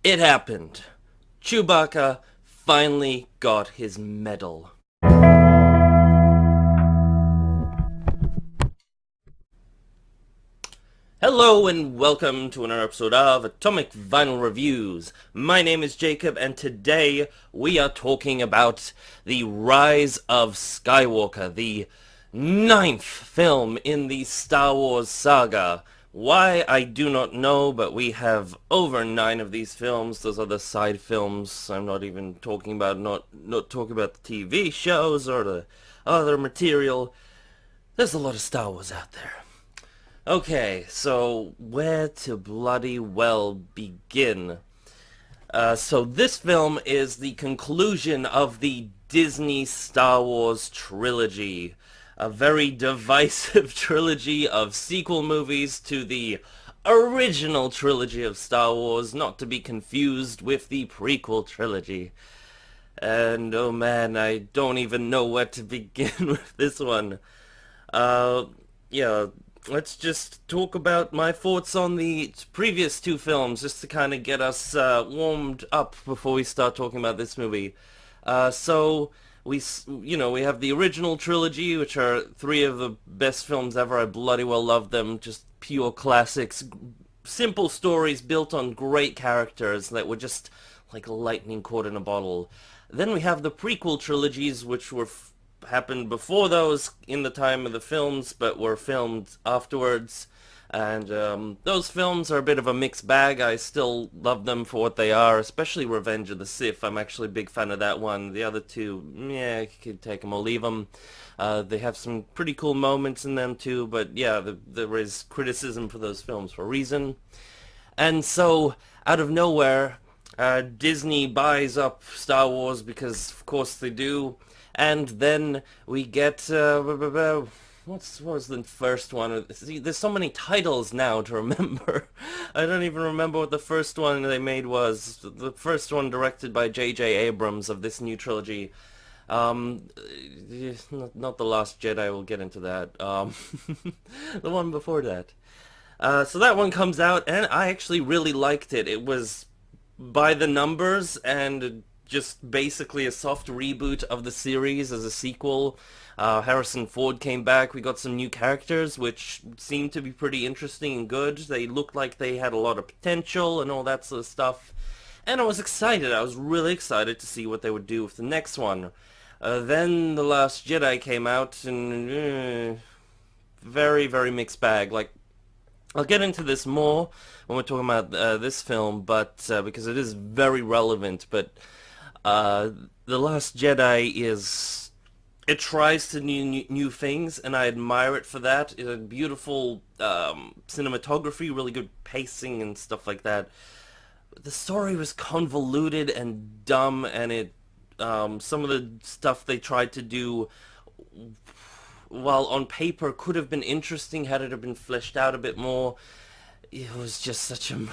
It happened. Chewbacca finally got his medal. Hello and welcome to another episode of Atomic Vinyl Reviews. My name is Jacob and today we are talking about the Rise of Skywalker, the ninth film in the Star Wars saga. Why, I do not know, but we have over nine of these films. Those are the side films. I'm not even talking about, not talking about the TV shows or the other material. There's a lot of Star Wars out there. Okay, so where to bloody well begin? So this film is the conclusion of the Disney Star Wars trilogy. A very divisive trilogy of sequel movies to the original trilogy of Star Wars, not to be confused with the prequel trilogy. And oh man, I don't even know where to begin with this one. Uh, yeah, let's just talk about my thoughts on the previous two films, just to kind of get us warmed up before we start talking about this movie. So we have the original trilogy, which are three of the best films ever. I bloody well love them. Just pure classics, simple stories built on great characters that were just like lightning caught in a bottle. Then we have the prequel trilogies, which happened before those in the time of the films, but were filmed afterwards. And those films are a bit of a mixed bag. I still love them for what they are, especially Revenge of the Sith. I'm actually a big fan of that one. The other two, yeah, you could take them or leave them. They have some pretty cool moments in them too, but yeah, there is criticism for those films for a reason. And so, out of nowhere, Disney buys up Star Wars because, of course, they do. And then we get what was the first one? See, there's so many titles now to remember. I don't even remember what the first one they made was. The first one directed by J.J. Abrams of this new trilogy. Um, not The Last Jedi. We'll get into that. The one before that. So that one comes out, and I actually really liked it. It was by the numbers and just basically a soft reboot of the series as a sequel. Harrison Ford came back. We got some new characters, which seemed to be pretty interesting and good. They looked like they had a lot of potential and all that sort of stuff. And I was excited. I was really excited to see what they would do with the next one. Then The Last Jedi came out, and very, very mixed bag. Like, I'll get into this more when we're talking about this film, but because it is very relevant. But uh, The Last Jedi is it tries to new things, and I admire it for that. It's a beautiful cinematography, really good pacing and stuff like that. The story was convoluted and dumb, and it some of the stuff they tried to do, while on paper could have been interesting had it have been fleshed out a bit more. It was just such a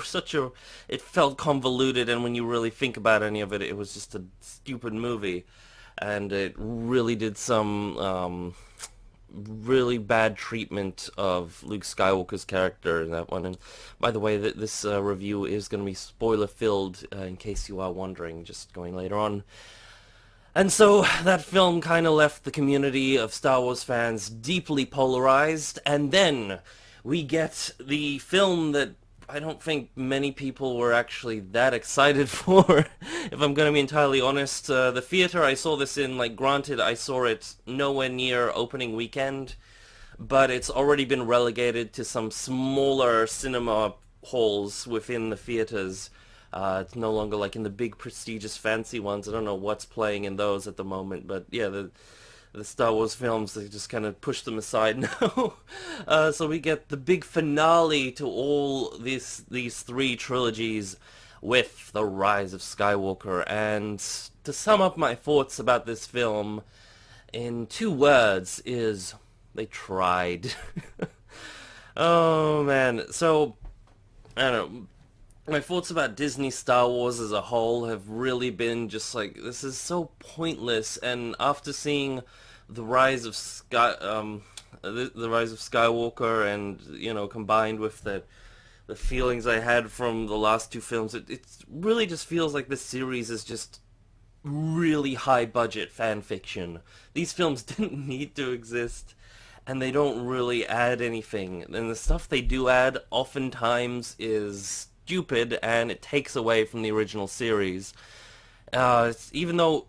such a it felt convoluted, and when you really think about any of it, it was just a stupid movie, and it really did some really bad treatment of Luke Skywalker's character in that one. And by the way, this review is going to be spoiler filled, in case you are wondering, just going later on. And so that film kind of left the community of Star Wars fans deeply polarized, and then we get the film that I don't think many people were actually that excited for, if I'm going to be entirely honest. The theater I saw this in, like, granted, I saw it nowhere near opening weekend, but it's already been relegated to some smaller cinema halls within the theaters. It's no longer like in the big prestigious fancy ones. I don't know what's playing in those at the moment, but yeah, the Star Wars films, they just kind of push them aside now. So we get the big finale to all these three trilogies with the Rise of Skywalker. And to sum up my thoughts about this film in two words is they tried. Oh man, so I don't know. My thoughts about Disney Star Wars as a whole have really been just like, this is so pointless. And after seeing the Rise of the Rise of Skywalker, and combined with the the feelings I had from the last two films. It really just feels like this series is just really high budget fan fiction. These films didn't need to exist, and they don't really add anything. And the stuff they do add oftentimes is stupid, and it takes away from the original series. Even though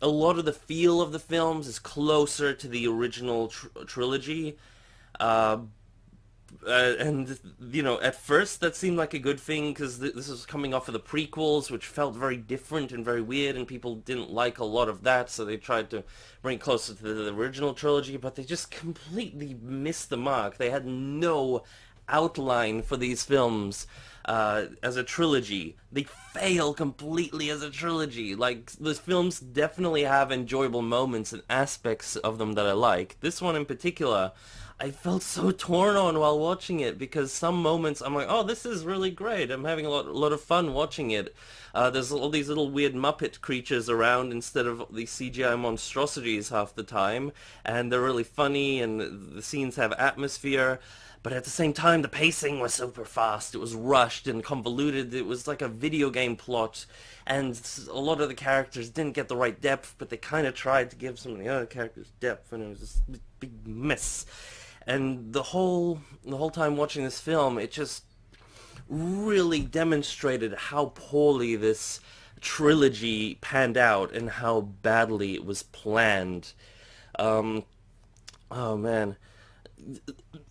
a lot of the feel of the films is closer to the original trilogy, uh, and at first that seemed like a good thing because this was coming off of the prequels, which felt very different and very weird, and people didn't like a lot of that, so they tried to bring it closer to the original trilogy, but they just completely missed the mark. They had no outline for these films as a trilogy. They fail completely as a trilogy. Like, the films definitely have enjoyable moments and aspects of them that I like. This one in particular, I felt so torn on while watching it because some moments I'm like, oh, this is really great. I'm having a lot of fun watching it. There's all these little weird Muppet creatures around instead of these CGI monstrosities half the time, and they're really funny, and the scenes have atmosphere. But at the same time, the pacing was super fast. It was rushed and convoluted. It was like a video game plot, and a lot of the characters didn't get the right depth, but they kind of tried to give some of the other characters depth, and it was just a big mess. And the whole time watching this film, it just really demonstrated how poorly this trilogy panned out and how badly it was planned. Oh man.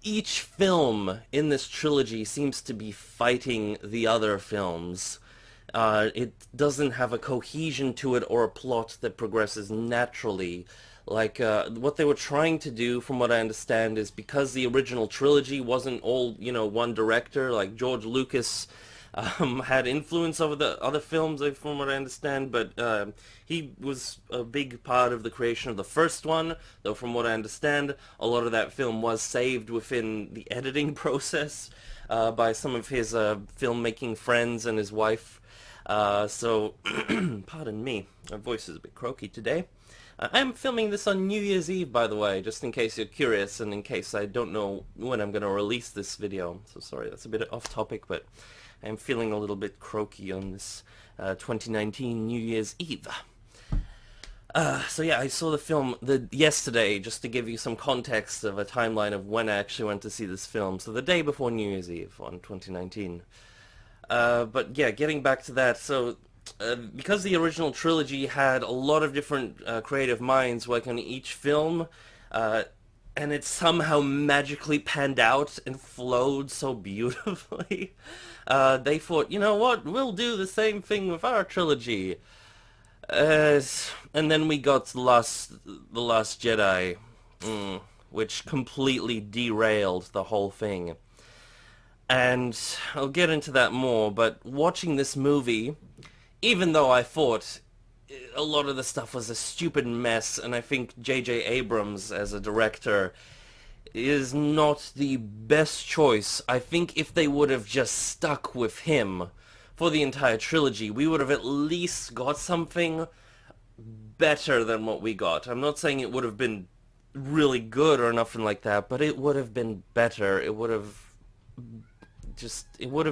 Each film in this trilogy seems to be fighting the other films. It doesn't have a cohesion to it or a plot that progresses naturally. Like, what they were trying to do, from what I understand, is because the original trilogy wasn't all, one director, like George Lucas had influence over the other films, from what I understand, but he was a big part of the creation of the first one, though from what I understand, a lot of that film was saved within the editing process by some of his filmmaking friends and his wife. So, pardon me, my voice is a bit croaky today. I'm filming this on New Year's Eve, by the way, just in case you're curious, and in case I don't know when I'm going to release this video. So sorry, that's a bit off topic, but I'm feeling a little bit croaky on this 2019 New Year's Eve. So yeah, I saw the film yesterday, just to give you some context of a timeline of when I actually went to see this film. So the day before New Year's Eve on 2019. But yeah, getting back to that, so because the original trilogy had a lot of different creative minds working on each film, and it somehow magically panned out and flowed so beautifully, they thought, you know what, we'll do the same thing with our trilogy. And then we got the Last Jedi, which completely derailed the whole thing. And I'll get into that more, but watching this movie, even though I thought a lot of the stuff was a stupid mess, and I think J.J. Abrams as a director is not the best choice. I think if they would have just stuck with him for the entire trilogy, we would have at least got something better than what we got. I'm not saying it would have been really good or nothing like that, but it would have been better. It would have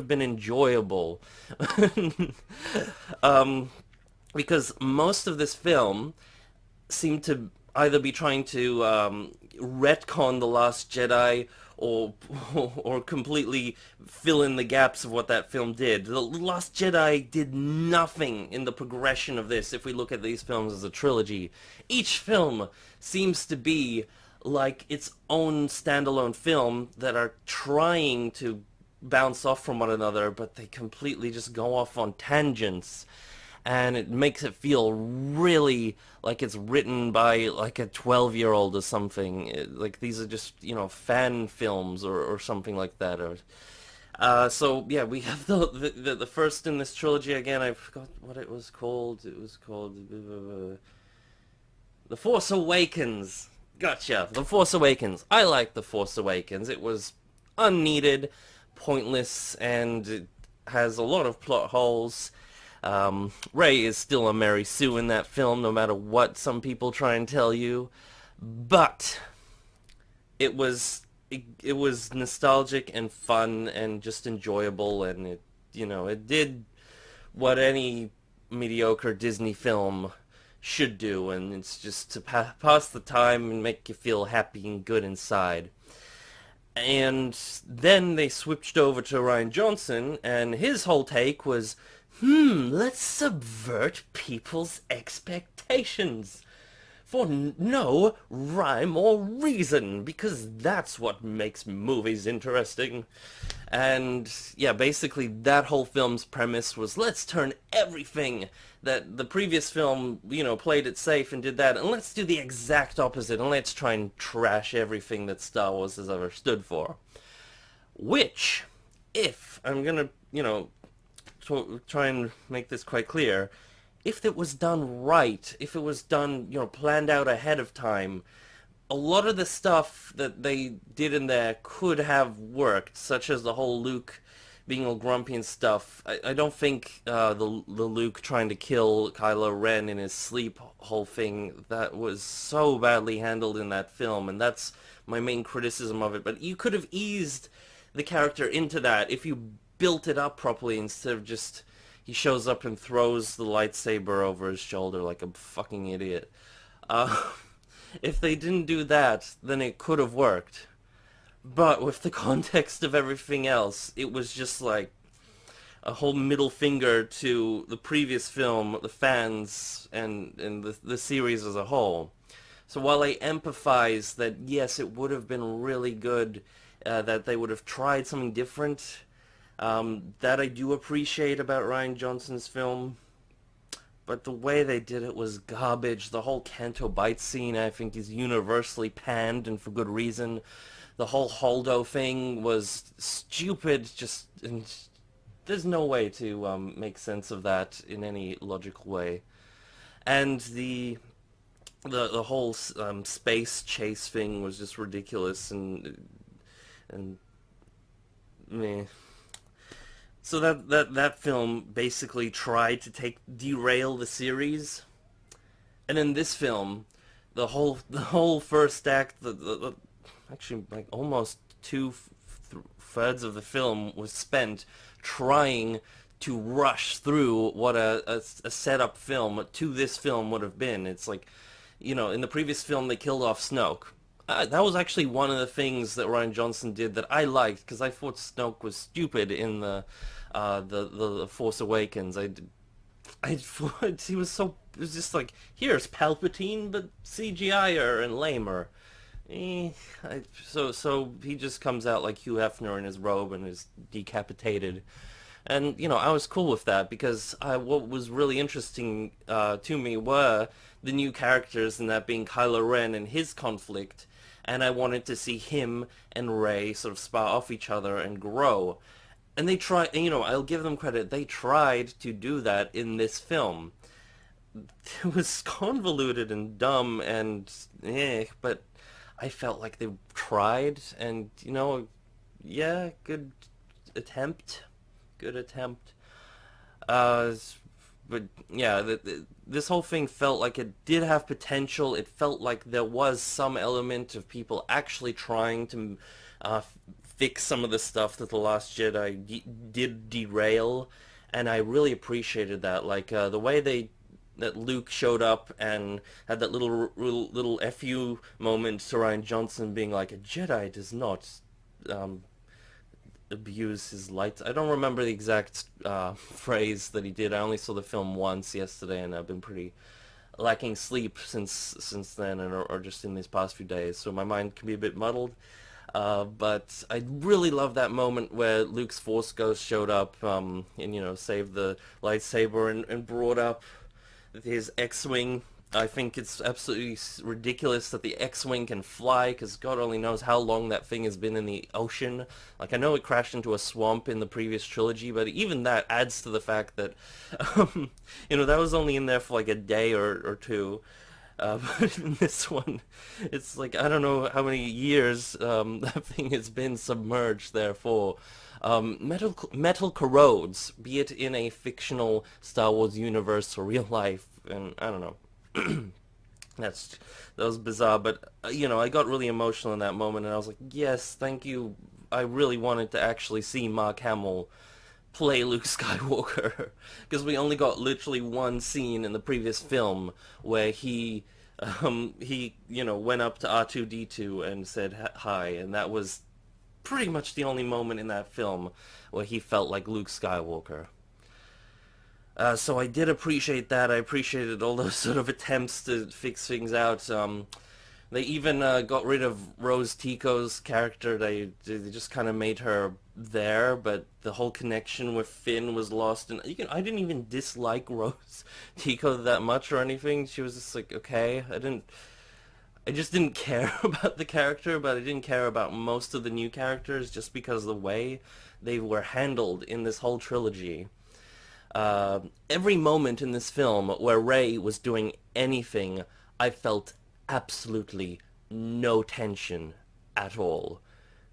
been enjoyable. Because most of this film seemed to either be trying to retcon The Last Jedi or completely fill in the gaps of what that film did. The Last Jedi did nothing in the progression of this if we look at these films as a trilogy. Each film seems to be like its own standalone film that are trying to bounce off from one another, but they completely just go off on tangents, and it makes it feel really like it's written by like a 12-year-old or something. Like these are just, fan films or something like that. So yeah, we have the first in this trilogy again. I forgot what it was called. It was called The Force Awakens. Gotcha. The Force Awakens. I liked The Force Awakens. It was unneeded, pointless, and it has a lot of plot holes. Rey is still a Mary Sue in that film, no matter what some people try and tell you. But it was it was nostalgic and fun and just enjoyable, and it did what any mediocre Disney film should do, and it's just to pass the time and make you feel happy and good inside. And then they switched over to Ryan Johnson, and his whole take was, let's subvert people's expectations for no rhyme or reason, because that's what makes movies interesting. And yeah, basically that whole film's premise was, let's turn everything that the previous film, played it safe and did that, and let's do the exact opposite, and let's try and trash everything that Star Wars has ever stood for. Which, if I'm gonna, try and make this quite clear, if it was done right, if it was done, planned out ahead of time, a lot of the stuff that they did in there could have worked, such as the whole Luke being all grumpy and stuff. I don't think the Luke trying to kill Kylo Ren in his sleep whole thing, that was so badly handled in that film, and that's my main criticism of it. But you could have eased the character into that if you built it up properly, instead of just he shows up and throws the lightsaber over his shoulder like a fucking idiot. Uh, if they didn't do that, then it could have worked. But with the context of everything else, it was just like a whole middle finger to the previous film, the fans, and the series as a whole. So while I empathize that, yes, it would have been really good that they would have tried something different, that I do appreciate about Ryan Johnson's film. But the way they did it was garbage. The whole Canto Bight scene, I think, is universally panned, and for good reason. The whole Holdo thing was stupid. And there's no way to make sense of that in any logical way. And the whole space chase thing was just ridiculous and meh. So that film basically tried to derail the series, and in this film, the whole first act, actually like almost two-thirds of the film was spent trying to rush through what a setup film to this film would have been. It's like, in the previous film they killed off Snoke. That was actually one of the things that Ryan Johnson did that I liked, because I thought Snoke was stupid in the Force Awakens. I thought he was so, it was just like, here's Palpatine, but CGI-er and lamer. So he just comes out like Hugh Hefner in his robe and is decapitated. And, I was cool with that, because what was really interesting to me were the new characters, and that being Kylo Ren and his conflict, and I wanted to see him and Rey sort of spar off each other and grow. And they tried, I'll give them credit, they tried to do that in this film. It was convoluted and dumb and but I felt like they tried, and, yeah, good attempt. Good attempt. But yeah, this whole thing felt like it did have potential. It felt like there was some element of people actually trying to fix some of the stuff that The Last Jedi did derail, and I really appreciated that. Like the way that Luke showed up and had that little FU moment to Ryan Johnson being like, a Jedi does not abuse his light. I don't remember the exact phrase that he did. I only saw the film once yesterday, and I've been pretty lacking sleep since then, or just in these past few days, so my mind can be a bit muddled. But I really love that moment where Luke's Force Ghost showed up, and saved the lightsaber and brought up his X-wing. I think it's absolutely ridiculous that the X-wing can fly, because God only knows how long that thing has been in the ocean. Like, I know it crashed into a swamp in the previous trilogy, but even that adds to the fact that, that was only in there for like a day or two. But in this one, it's like, I don't know how many years that thing has been submerged there for. Metal corrodes, be it in a fictional Star Wars universe or real life, and I don't know. That's that was bizarre, but I got really emotional in that moment, and I was like, yes, thank you. I really wanted to actually see Mark Hamill play Luke Skywalker because we only got literally one scene in the previous film where he went up to R2D2 and said hi, and that was pretty much the only moment in that film where he felt like Luke Skywalker. So I did appreciate that. I appreciated all those sort of attempts to fix things out. They even got rid of Rose Tico's character. They just kind of made her there, but the whole connection with Finn was lost. And I didn't even dislike Rose Tico that much or anything. She was just like, okay. I just didn't care about the character, but I didn't care about most of the new characters just because of the way they were handled in this whole trilogy. Every moment in this film where Rey was doing anything, I felt absolutely no tension at all.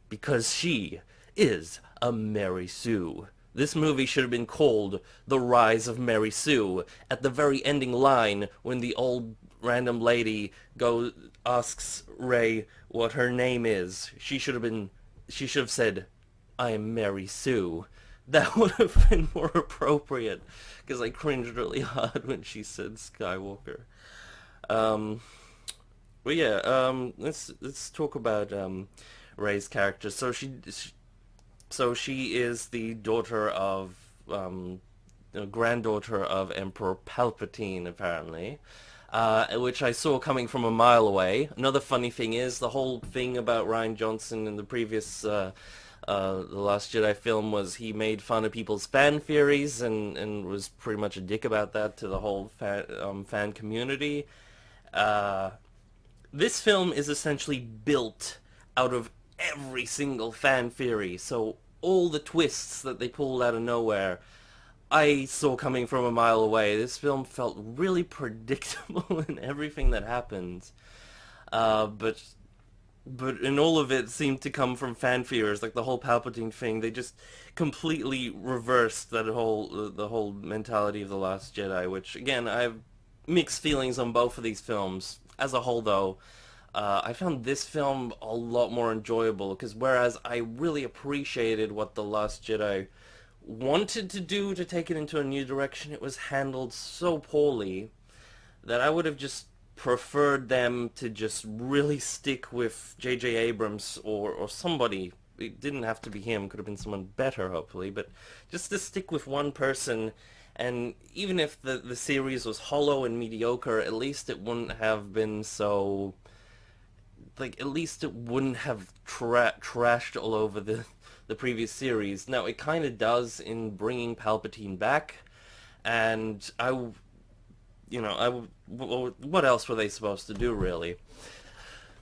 Because she is a Mary Sue. This movie should have been called The Rise of Mary Sue. At the very ending line, when the old random lady asks Rey what her name is, she should have said, I am Mary Sue. That would have been more appropriate because I cringed really hard when she said Skywalker. Um, but yeah, let's talk about Rey's character. So she is the daughter of granddaughter of Emperor Palpatine, apparently. Which I saw coming from a mile away. Another funny thing is the whole thing about Rian Johnson in the previous The Last Jedi film was he made fun of people's fan theories and was pretty much a dick about that to the whole fan community. Uh, this film is essentially built out of every single fan theory, so all the twists that they pulled out of nowhere, I saw coming from a mile away. This film felt really predictable in everything that happened. But in all of it seemed to come from fan fears, like the whole Palpatine thing. They just completely reversed the whole mentality of the Last Jedi. Which again, I have mixed feelings on both of these films. As a whole, though, I found this film a lot more enjoyable because whereas I really appreciated what the Last Jedi wanted to do to take it into a new direction, it was handled so poorly that I would have just preferred them to just really stick with J.J. Abrams or somebody. It didn't have to be him, could have been someone better, hopefully, but just to stick with one person. And even if the series was hollow and mediocre, at least it wouldn't have been so... Like, at least it wouldn't have trashed all over the previous series. Now, it kind of does in bringing Palpatine back, and what else were they supposed to do, really?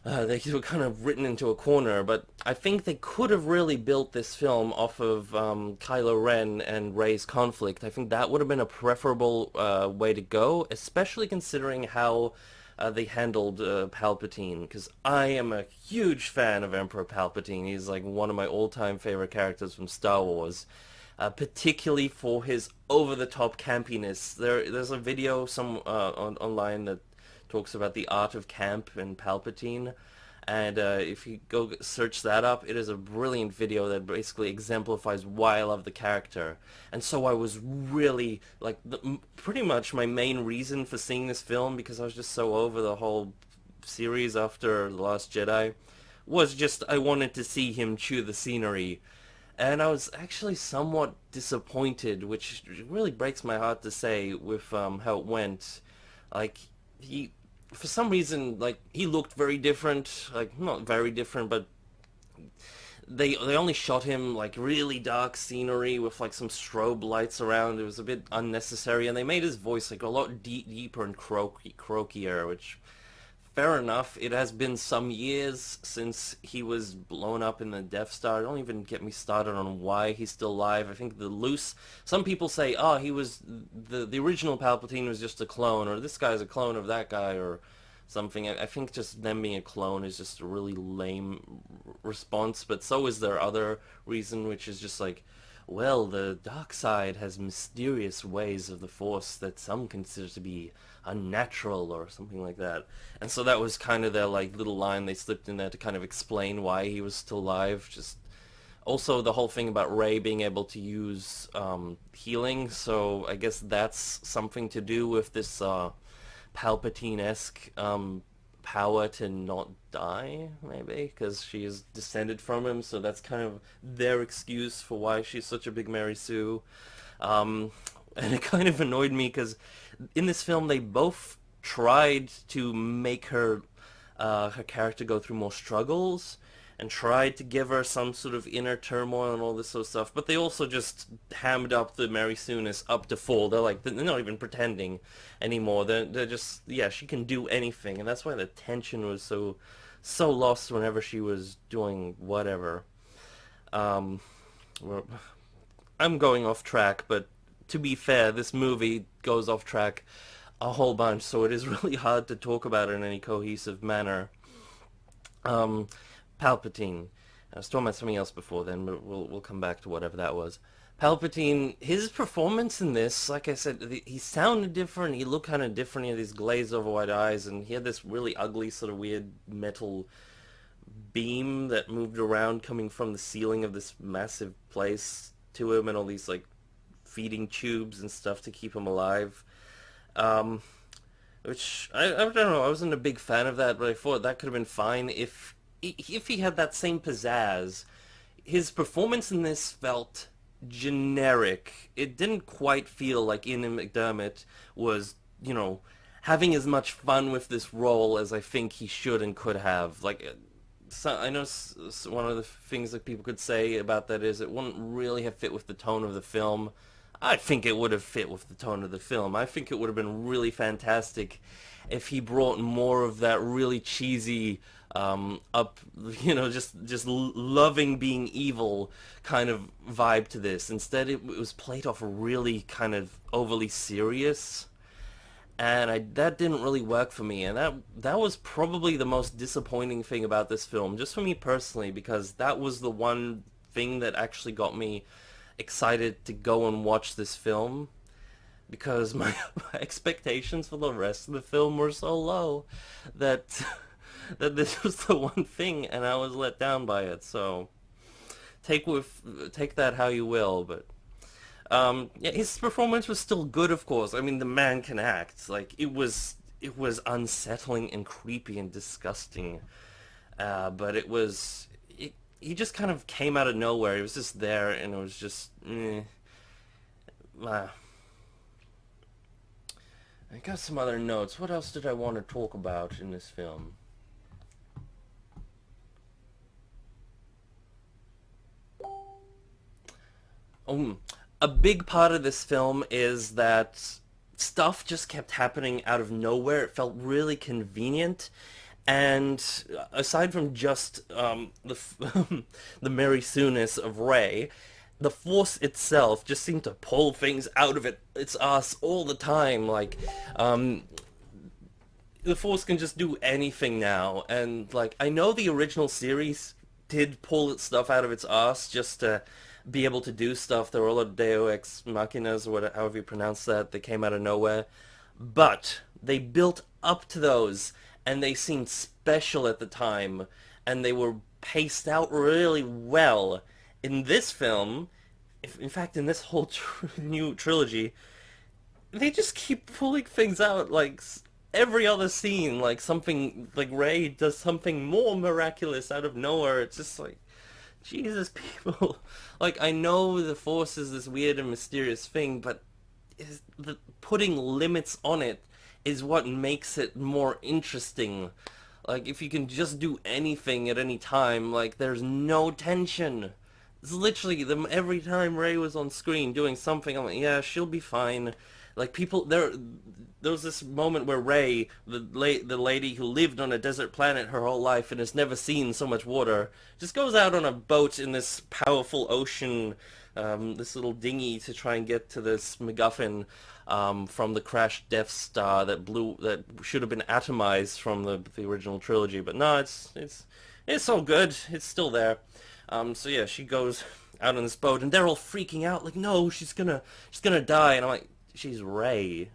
They were kind of written into a corner, but I think they could have really built this film off of Kylo Ren and Rey's conflict. I think that would have been a preferable way to go, especially considering how they handled Palpatine, because I am a huge fan of Emperor Palpatine. He's like one of my all-time favorite characters from Star Wars. Particularly for his over-the-top campiness. There's a video online that talks about the art of camp and Palpatine, and if you go search that up, it is a brilliant video that basically exemplifies why I love the character. And so I was really, like, pretty much my main reason for seeing this film, because I was just so over the whole series after The Last Jedi, was just I wanted to see him chew the scenery. And I was actually somewhat disappointed, which really breaks my heart to say, with how it went. Like, for some reason, like, he looked very different. Like, not very different, but they only shot him, like, really dark scenery with, like, some strobe lights around. It was a bit unnecessary, and they made his voice, like, a lot deeper and croakier, which... Fair enough. It has been some years since he was blown up in the Death Star. Don't even get me started on why he's still alive. I think some people say, oh, he was... The original Palpatine was just a clone, or this guy's a clone of that guy, or something. I think just them being a clone is just a really lame response, but so is their other reason, which is just like, well, the dark side has mysterious ways of the Force that some consider to be unnatural or something like that. And so that was kind of their like little line they slipped in there to kind of explain why he was still alive. Just also the whole thing about Rey being able to use healing, so I guess that's something to do with this Palpatine-esque power to not die, maybe, because she is descended from him, so that's kind of their excuse for why she's such a big Mary Sue. Um, and it kind of annoyed me because in this film they both tried to make her character go through more struggles and tried to give her some sort of inner turmoil and all this sort of stuff, but they also just hammed up the Mary Sue-ness up to full. They're not even pretending anymore. They're just, yeah, she can do anything, and that's why the tension was so lost whenever she was doing whatever. Um, I'm going off track, but to be fair, this movie goes off track a whole bunch, so it is really hard to talk about it in any cohesive manner. Um, Palpatine. I was talking about something else before then, but we'll come back to whatever that was. Palpatine, his performance in this, like I said, he sounded different. He looked kind of different. He had these glazed over white eyes, and he had this really ugly sort of weird metal beam that moved around coming from the ceiling of this massive place to him, and all these like feeding tubes and stuff to keep him alive. Um, which I don't know. I wasn't a big fan of that, but I thought that could have been fine if he had that same pizzazz. His performance in this felt generic. It didn't quite feel like Ian McDermott was, having as much fun with this role as I think he should and could have. Like, so I know one of the things that people could say about that is it wouldn't really have fit with the tone of the film. I think it would have fit with the tone of the film. I think it would have been really fantastic if he brought more of that really cheesy, up, just loving being evil kind of vibe to this. Instead, it was played off really kind of overly serious, and that didn't really work for me. And that was probably the most disappointing thing about this film, just for me personally, because that was the one thing that actually got me excited to go and watch this film, because my expectations for the rest of the film were so low that that this was the one thing, and I was let down by it. So take that how you will, but yeah, his performance was still good, of course. I mean, the man can act. Like it was unsettling and creepy and disgusting, but he just kind of came out of nowhere. He was just there, and it was just. Uh, I got some other notes. What else did I want to talk about in this film? A big part of this film is that stuff just kept happening out of nowhere. It felt really convenient, and aside from just the Mary Sue-ness of Rey, the Force itself just seemed to pull things out of its ass all the time. Like, the Force can just do anything now, and like I know the original series did pull its stuff out of its ass just to be able to do stuff. There were a lot of Deo Ex Machinas, or whatever, however you pronounce that, that came out of nowhere. But they built up to those, and they seemed special at the time, and they were paced out really well. In this film, in fact, in this whole new trilogy, they just keep pulling things out like every other scene, like something like Rey does something more miraculous out of nowhere. It's just like, Jesus, people. Like, I know the Force is this weird and mysterious thing, but putting limits on it is what makes it more interesting. Like, if you can just do anything at any time, like, there's no tension. It's literally every time Rey was on screen doing something, I'm like, yeah, she'll be fine. Like, there was this moment where Rey, the lady who lived on a desert planet her whole life and has never seen so much water, just goes out on a boat in this powerful ocean, this little dinghy to try and get to this MacGuffin from the crashed Death Star that should have been atomized from the original trilogy. But no, it's all good. It's still there. So yeah, she goes out on this boat, and they're all freaking out, like, no, she's gonna die, and I'm like, she's Rey.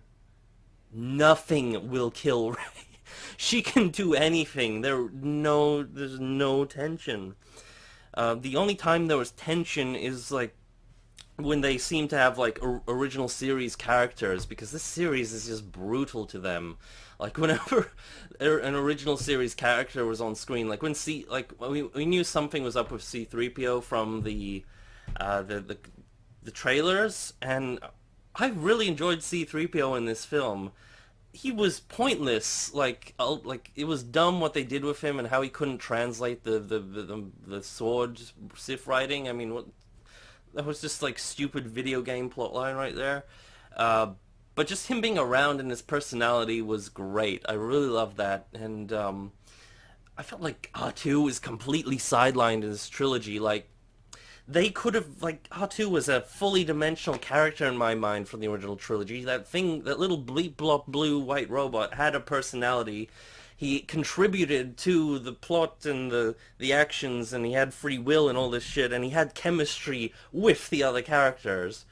Nothing will kill Rey. She can do anything. There's no tension. The only time there was tension is like when they seem to have like original series characters, because this series is just brutal to them. Like whenever an original series character was on screen, like when we knew something was up with C-3PO from uh, the the the trailers, and I really enjoyed C-3PO in this film. He was pointless. Like it was dumb what they did with him and how he couldn't translate the sword Sith writing. I mean, that was just like stupid video game plotline right there. Uh, but just him being around and his personality was great. I really loved that, and I felt like R2 was completely sidelined in this trilogy. Like they could have, like, R2 was a fully dimensional character in my mind from the original trilogy. That little bleep blop blue white robot had a personality. He contributed to the plot and the actions, and he had free will and all this shit, and he had chemistry with the other characters.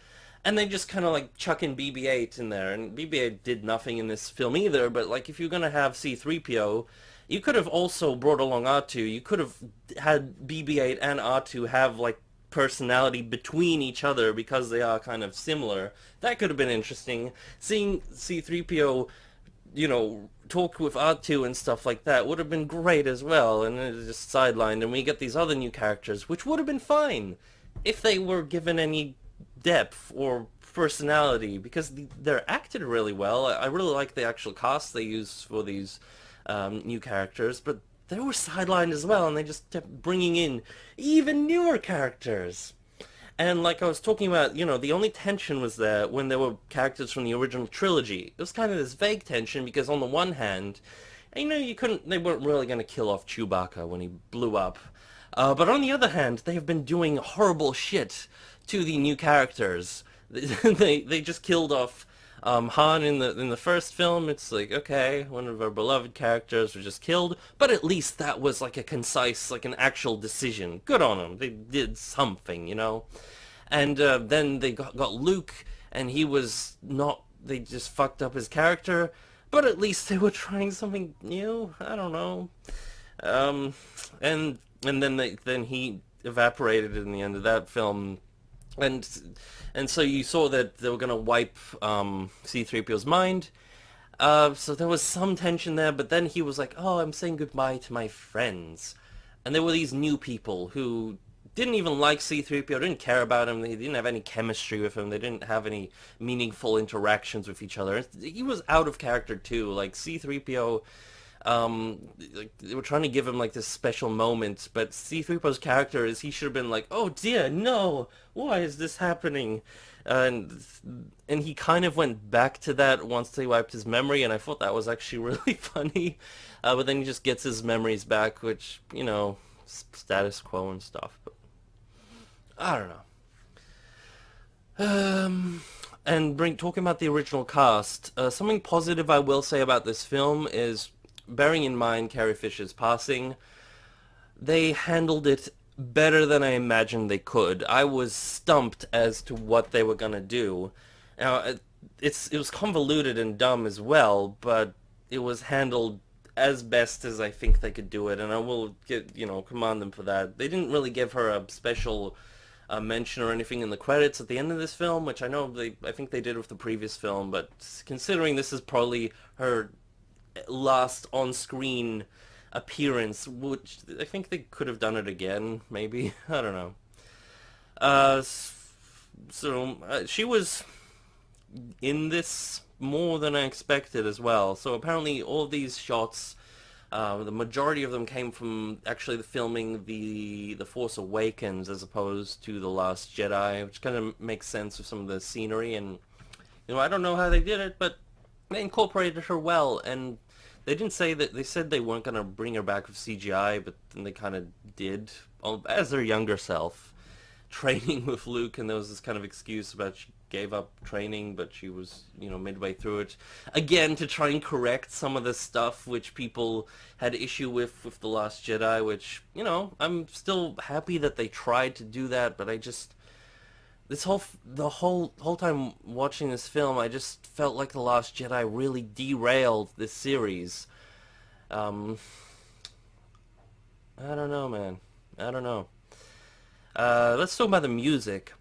And they just kind of like chuck in BB-8 in there, and BB-8 did nothing in this film either, but like if you're gonna have C-3PO, you could have also brought along R2. You could have had BB-8 and R2 have like personality between each other because they are kind of similar. That could have been interesting. Seeing C-3PO, talk with R2 and stuff like that would have been great as well, and it's just sidelined, and we get these other new characters, which would have been fine if they were given any depth or personality, because they're acted really well. I really like the actual cast they use for these new characters, but they were sidelined as well, and they just kept bringing in even newer characters. And like I was talking about, the only tension was there when there were characters from the original trilogy. It was kind of this vague tension because on the one hand, they weren't really going to kill off Chewbacca when he blew up. But on the other hand, they have been doing horrible shit to the new characters. They just killed off Han in the first film. It's like, okay, one of our beloved characters was just killed, but at least that was like a concise, like an actual decision. Good on them. They did something. And then they got Luke, and he was not. They just fucked up his character, but at least they were trying something new. I don't know. And then he evaporated in the end of that film. And so you saw that they were going to wipe C-3PO's mind. So there was some tension there, but then he was like, oh, I'm saying goodbye to my friends. And there were these new people who didn't even like C-3PO, didn't care about him, they didn't have any chemistry with him, they didn't have any meaningful interactions with each other. He was out of character too, like C-3PO... like they were trying to give him like this special moment, but C-3PO's character he should have been like, oh dear, no, why is this happening? And he kind of went back to that once they wiped his memory, and I thought that was actually really funny. But then he just gets his memories back, which, status quo and stuff, but I don't know. And talking about the original cast, something positive I will say about this film is, bearing in mind Carrie Fisher's passing, they handled it better than I imagined they could. I was stumped as to what they were gonna do. Now, it was convoluted and dumb as well, but it was handled as best as I think they could do it, and I will commend them for that. They didn't really give her a special mention or anything in the credits at the end of this film, which I think they did with the previous film, but considering this is probably her last on-screen appearance, which I think they could have done it again, maybe. I don't know. She was in this more than I expected as well. So apparently all of these shots, the majority of them came from actually the filming the Force Awakens as opposed to The Last Jedi, which kind of makes sense with some of the scenery. And I don't know how they did it, but they incorporated her well, and they didn't say that. They said they weren't going to bring her back with CGI, but then they kind of did, as their younger self, training with Luke, and there was this kind of excuse about she gave up training, but she was, midway through it. Again, to try and correct some of the stuff which people had issue with The Last Jedi, which, I'm still happy that they tried to do that, but I just... the whole time watching this film, I just felt like The Last Jedi really derailed this series. I don't know, man. I don't know. Let's talk about the music.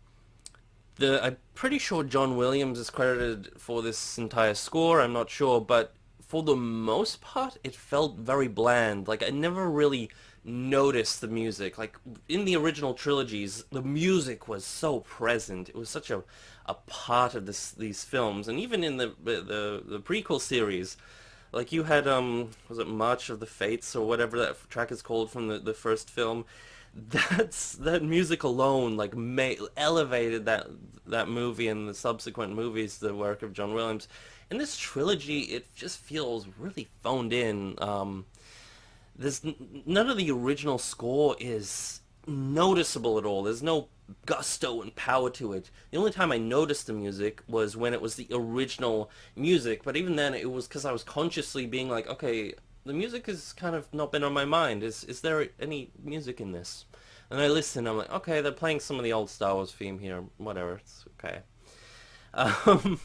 I'm pretty sure John Williams is credited for this entire score. I'm not sure, but for the most part, it felt very bland. Like, I never really noticed the music. Like, in the original trilogies, the music was so present. It was such a part of these films. And even in the prequel series, like you had, was it March of the Fates or whatever that track is called from the first film? That music alone, like, elevated that movie and the subsequent movies, the work of John Williams. In this trilogy, it just feels really phoned in. There's none of the original score is noticeable at all. There's no gusto and power to it. The only time I noticed the music was when it was the original music, but even then it was because I was consciously being like, okay, the music has kind of not been on my mind. Is there any music in this? And I listen, I'm like, okay, they're playing some of the old Star Wars theme here, whatever, it's okay. Um,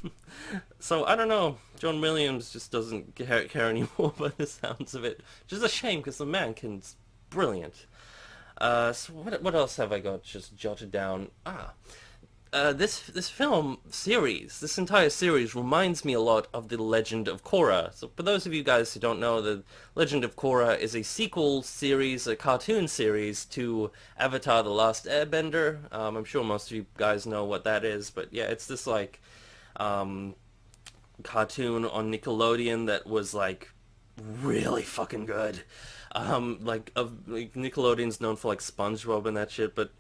so I don't know, John Williams just doesn't care anymore by the sounds of it, which is a shame because the man is brilliant. So what else have I got just jotted down? This film series, this entire series reminds me a lot of The Legend of Korra. So for those of you guys who don't know, The Legend of Korra is a sequel series, a cartoon series to Avatar: The Last Airbender. I'm sure most of you guys know what that is, but yeah, it's this like cartoon on Nickelodeon that was like really fucking good. Like Nickelodeon's known for like SpongeBob and that shit, but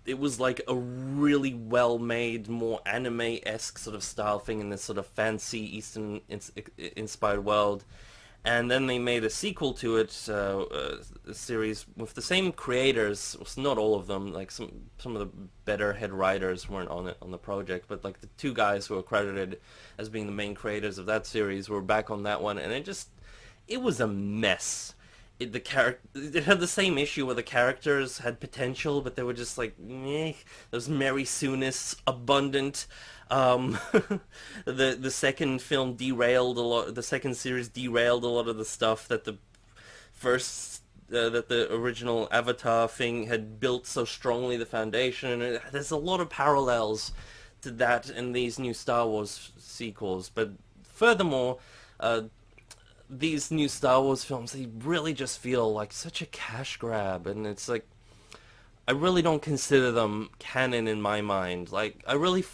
it was like a really well-made, more anime-esque sort of style thing in this sort of fancy Eastern-inspired world. And then they made a sequel to it, a series with the same creators, not all of them, like some of the better head writers weren't on it, on the project, but like the two guys who are credited as being the main creators of that series were back on that one, and it was a mess. It had the same issue where the characters had potential, but they were just like, meh. There was Mary Soonis abundant. The second film derailed a lot. The second series derailed a lot of the stuff that the original Avatar thing had built so strongly, the foundation. And there's a lot of parallels to that in these new Star Wars sequels. But furthermore, these new Star Wars films, they really just feel like such a cash grab, and it's like, I really don't consider them canon in my mind. Like, I really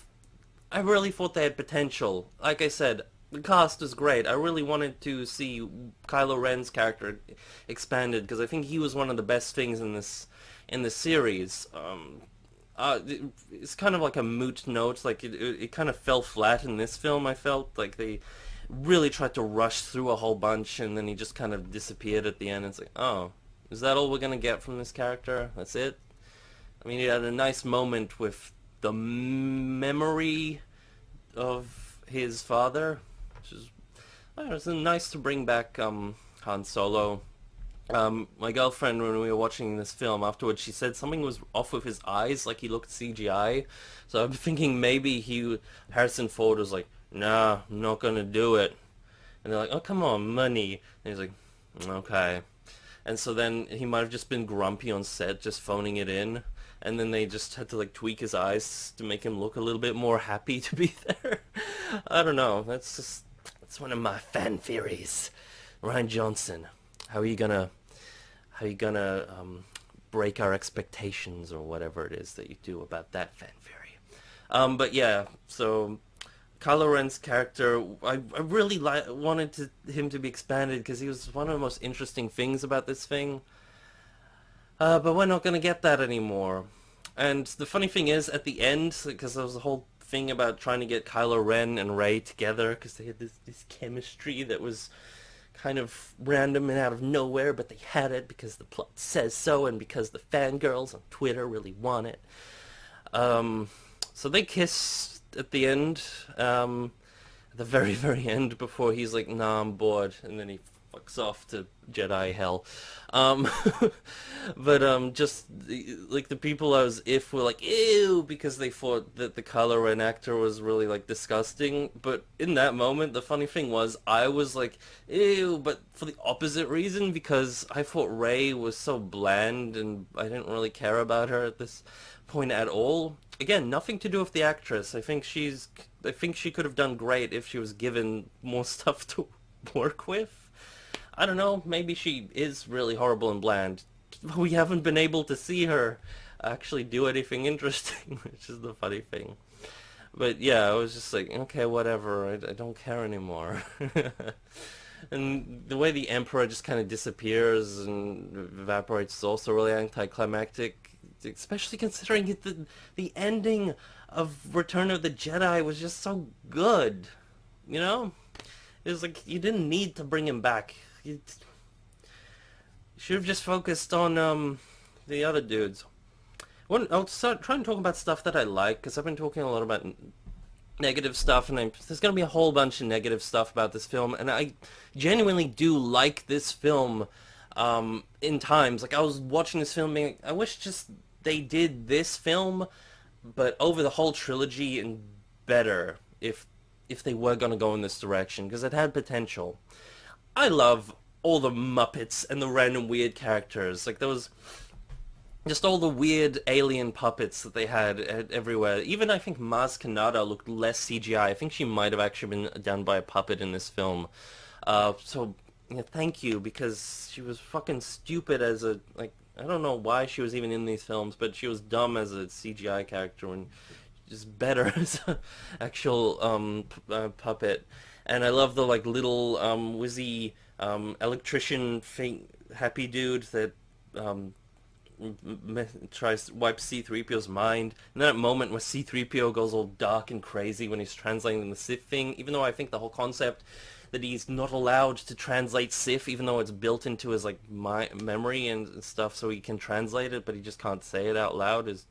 thought they had potential. Like I said, the cast is great. I really wanted to see Kylo Ren's character expanded, because I think he was one of the best things in this series. It's kind of like a moot note. Like, it kind of fell flat in this film, I felt. Like, they really tried to rush through a whole bunch, and then he just kind of disappeared at the end. It's like, oh, is that all we're gonna get from this character? That's it? I mean, he had a nice moment with the memory of his father, which is, I don't know, it's nice to bring back Han Solo. My girlfriend, when we were watching this film afterwards, she said something was off with his eyes, like he looked CGI. So I'm thinking maybe Harrison Ford was like, nah, I'm not gonna do it. And they're like, oh, come on, money. And he's like, okay. And so then he might have just been grumpy on set, just phoning it in. And then they just had to like tweak his eyes to make him look a little bit more happy to be there. I don't know. That's one of my fan theories. Ryan Johnson, how are you gonna break our expectations, or whatever it is that you do about that fan theory? But yeah, so Kylo Ren's character, I really wanted him to be expanded, because he was one of the most interesting things about this thing. But we're not going to get that anymore. And the funny thing is, at the end, because there was a whole thing about trying to get Kylo Ren and Rey together, because they had this chemistry that was kind of random and out of nowhere, but they had it because the plot says so, and because the fangirls on Twitter really want it. So they kiss at the end, at the very, very end, before he's like, nah, I'm bored, and then he fucks off to Jedi hell. Um, but just like the people I was if were like, ew, because they thought that the color and actor was really like disgusting. But in that moment, the funny thing was, I was like, ew, but for the opposite reason, because I thought Rey was so bland, and I didn't really care about her at this point at all. Again, nothing to do with the actress. I think she could have done great if she was given more stuff to work with. I don't know, maybe she is really horrible and bland. We haven't been able to see her actually do anything interesting, which is the funny thing. But yeah, I was just like, okay, whatever, I don't care anymore. And the way the Emperor just kind of disappears and evaporates is also really anticlimactic, especially considering the ending of Return of the Jedi was just so good, you know? It was like, you didn't need to bring him back. You should have just focused on the other dudes. I'll start trying to talk about stuff that I like, because I've been talking a lot about negative stuff, and there's going to be a whole bunch of negative stuff about this film, and I genuinely do like this film in times. Like, I was watching this film being like, I wish just they did this film, but over the whole trilogy and better, if they were going to go in this direction, because it had potential. I love all the Muppets and the random weird characters. Like, there was just all the weird alien puppets that they had everywhere. Even I think Maz Kanata looked less CGI. I think she might have actually been done by a puppet in this film. So, yeah, thank you, because she was fucking stupid as a, like, I don't know why she was even in these films, but she was dumb as a CGI character and just better as an actual puppet. And I love the like little whizzy electrician thing, happy dude that tries to wipe C-3PO's mind. And that moment where C-3PO goes all dark and crazy when he's translating the Sith thing, even though I think the whole concept that he's not allowed to translate Sith, even though it's built into his like memory and stuff, so he can translate it, but he just can't say it out loud, is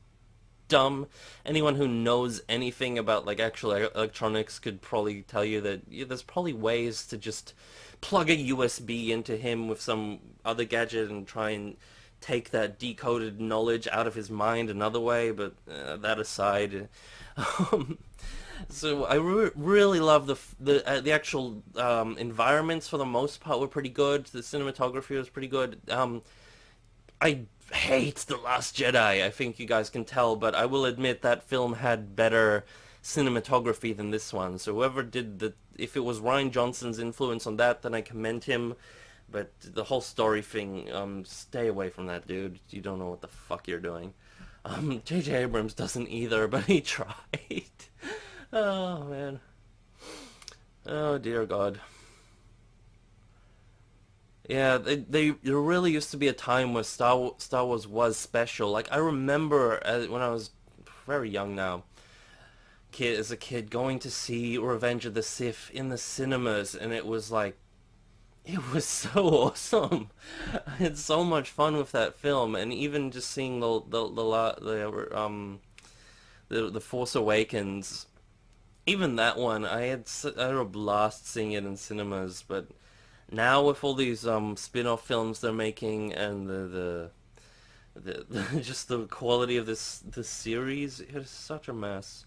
dumb. Anyone who knows anything about like actual electronics could probably tell you that there's probably ways to just plug a USB into him with some other gadget and try and take that decoded knowledge out of his mind another way. But that aside, um, so I really love the actual environments. For the most part, were pretty good. The cinematography was pretty good. I hate The Last Jedi. I think you guys can tell, but I will admit that film had better cinematography than this one. So whoever did if it was Rian Johnson's influence on that, then I commend him. But the whole story thing, stay away from that, dude. You don't know what the fuck you're doing. J.J. Abrams doesn't either, but he tried. Oh, man. Oh, dear God. Yeah, there really used to be a time where Star Wars was special. Like, I remember when I was very young now, as a kid, going to see Revenge of the Sith in the cinemas, and it was like, it was so awesome. I had so much fun with that film, and even just seeing the Force Awakens, even that one, I had a blast seeing it in cinemas. But now with all these spin-off films they're making, and just the quality of this series, it is such a mess.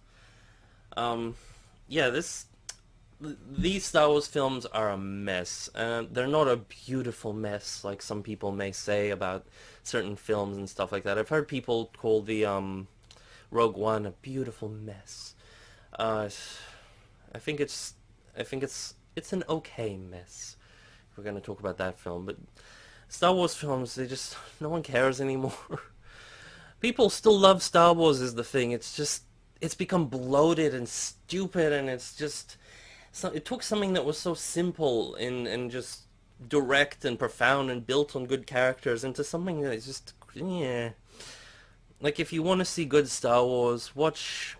Yeah, these Star Wars films are a mess. They're not a beautiful mess like some people may say about certain films and stuff like that. I've heard people call the Rogue One a beautiful mess. Uh, I think it's an okay mess. If we're gonna talk about that film, but Star Wars films, no one cares anymore. People still love Star Wars is the thing. It's become bloated and stupid, and it's just it took something that was so simple and just direct and profound and built on good characters into something that is just, yeah. Like, if you want to see good Star Wars, watch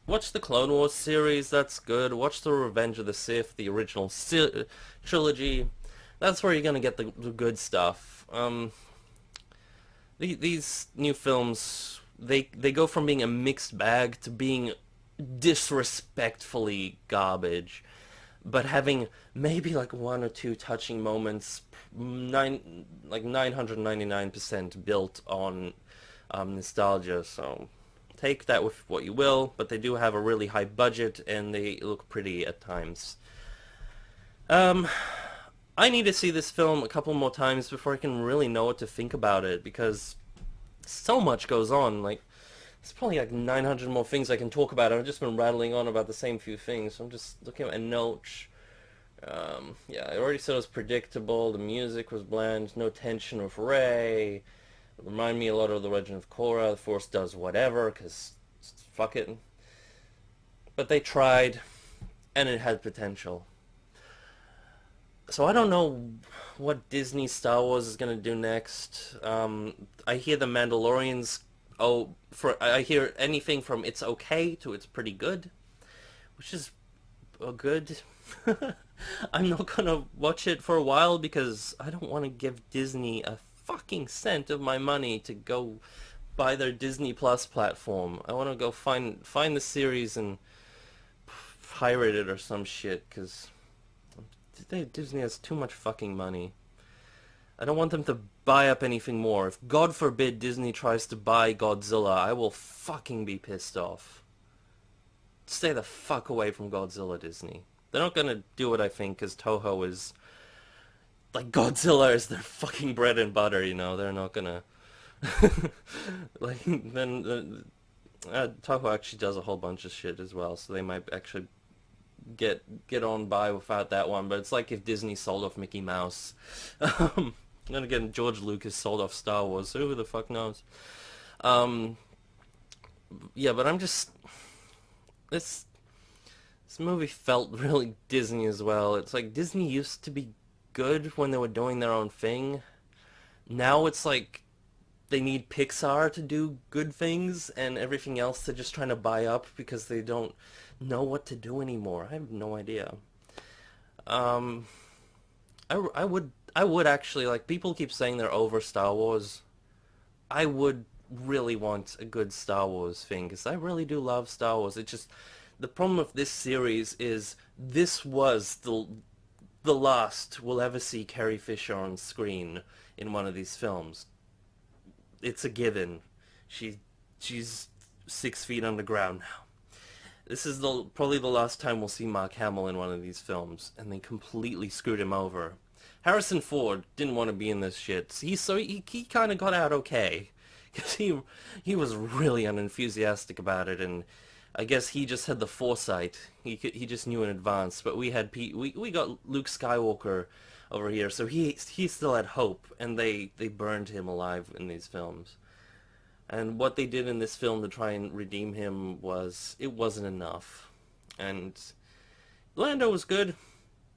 the Clone Wars series. That's good. Watch the Revenge of the Sith, the original trilogy. That's where you're gonna get the good stuff. These new films, they go from being a mixed bag to being disrespectfully garbage, but having maybe like one or two touching moments, 999% built on nostalgia. So take that with what you will, but they do have a really high budget and they look pretty at times. Um, I need to see this film a couple more times before I can really know what to think about it because so much goes on. Like, there's probably like 900 more things I can talk about. I've just been rattling on about the same few things. So I'm just looking at my notes. Yeah, I already said it was predictable. The music was bland. No tension with Ray. It reminded me a lot of The Legend of Korra. The Force does whatever, because fuck it. But they tried, and it had potential. So I don't know what Disney Star Wars is gonna do next. I hear the Mandalorians. Oh, for I hear anything from it's okay to it's pretty good, which is good. I'm not gonna watch it for a while because I don't want to give Disney a fucking cent of my money to go buy their Disney Plus platform. I want to go find the series and pirate it or some shit because Disney has too much fucking money. I don't want them to buy up anything more. If God forbid Disney tries to buy Godzilla, I will fucking be pissed off. Stay the fuck away from Godzilla, Disney. They're not gonna do it, I think, because Toho is like Godzilla is their fucking bread and butter. You know, they're not gonna like then Toho actually does a whole bunch of shit as well, so they might actually get on by without that one. But it's like if Disney sold off Mickey Mouse. Then again, George Lucas sold off Star Wars, so who the fuck knows? Um, yeah, but I'm just this this movie felt really Disney as well. It's like Disney used to be good when they were doing their own thing. Now it's like they need Pixar to do good things and everything else they're just trying to buy up because they don't know what to do anymore. I have no idea. Um, I would actually like people keep saying they're over Star Wars. I would really want a good Star Wars thing because I really do love Star Wars. It's just the problem with this series is this was the last we'll ever see Carrie Fisher on screen in one of these films. It's a given. She she's 6 feet underground now. This is the probably the last time we'll see Mark Hamill in one of these films, and they completely screwed him over. Harrison Ford didn't want to be in this shit. He kind of got out okay, because he was really unenthusiastic about it, and I guess he just had the foresight. He just knew in advance. But we got Luke Skywalker over here, so he still had hope, and they burned him alive in these films. And what they did in this film to try and redeem him it wasn't enough. And Lando was good.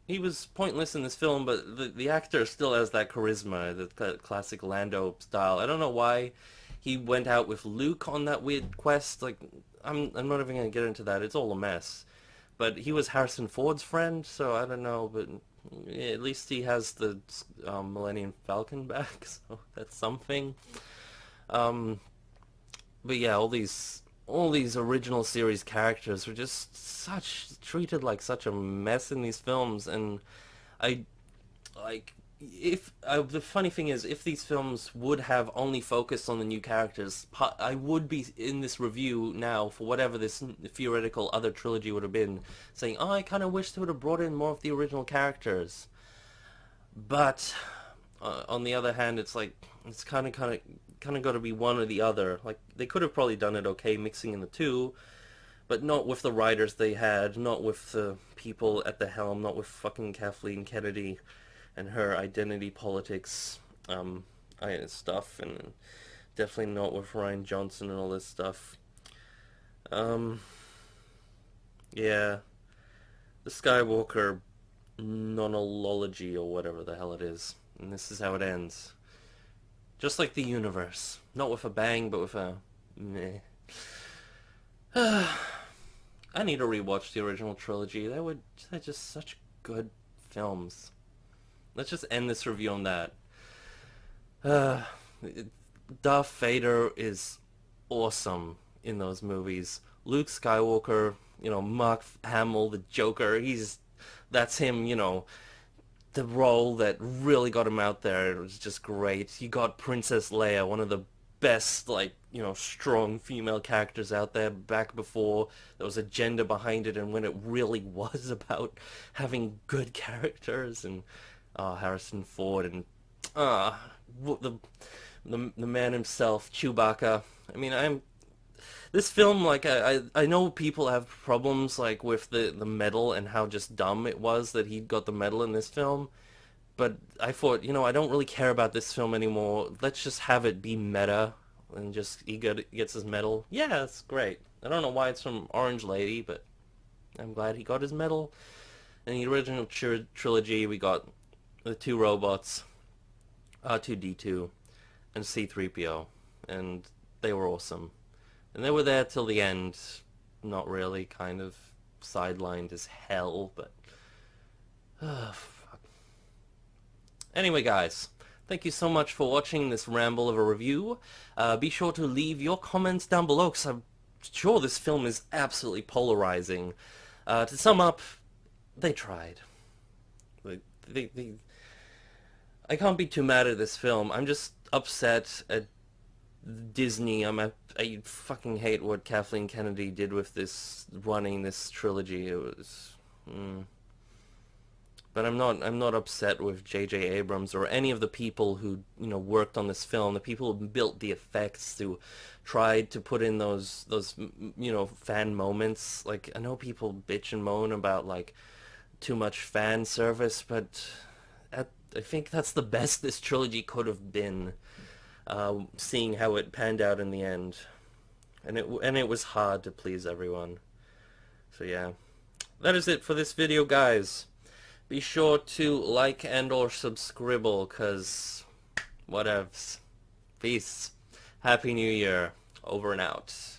He was pointless in this film, but the actor still has that charisma, the classic Lando style. I don't know why he went out with Luke on that weird quest. Like, I'm not even gonna get into that. It's all a mess. But he was Harrison Ford's friend, so I don't know. But yeah, at least he has the Millennium Falcon back, so that's something. Um, but yeah, all these original series characters were just such treated like such a mess in these films, and I like if the funny thing is if these films would have only focused on the new characters, I would be in this review now for whatever this theoretical other trilogy would have been, saying, "Oh, I kind of wish they would have brought in more of the original characters." But on the other hand, it's like it's kind of got to be one or the other. Like they could have probably done it okay mixing in the two, but not with the writers they had, not with the people at the helm, not with fucking Kathleen Kennedy and her identity politics stuff, and definitely not with Ryan Johnson and all this stuff. Um, yeah, the Skywalker nonology or whatever the hell it is, and this is how it ends. Just like the universe. Not with a bang, but with a meh. I need to rewatch the original trilogy. They're just such good films. Let's just end this review on that. Uh, Darth Vader is awesome in those movies. Luke Skywalker, Mark Hamill, the Joker, that's him, the role that really got him out there. It was just great. You got Princess Leia, one of the best, strong female characters out there back before there was a gender behind it and when it really was about having good characters. And Harrison Ford and the man himself, Chewbacca. I mean, this film, I know people have problems with the medal and how just dumb it was that he got the medal in this film, but I thought, I don't really care about this film anymore. Let's just have it be meta and just gets his medal. Yeah, that's great. I don't know why it's from Orange Lady, but I'm glad he got his medal. In the original trilogy, we got the two robots, R2-D2 and C-3PO, and they were awesome. And they were there till the end. Not really, kind of sidelined as hell, but fuck. Anyway, guys, thank you so much for watching this ramble of a review. Be sure to leave your comments down below, because I'm sure this film is absolutely polarizing. To sum up, they tried. I can't be too mad at this film. I'm just upset at Disney. I fucking hate what Kathleen Kennedy did with running this trilogy. It was, but I'm not upset with J.J. Abrams or any of the people who worked on this film. The people who built the effects, who tried to put in those fan moments. I know people bitch and moan about too much fan service, but I think that's the best this trilogy could have been. Seeing how it panned out in the end, and it was hard to please everyone. So yeah, that is it for this video, guys. Be sure to like and or subscribe, cause whatevs. Peace. Happy New Year. Over and out.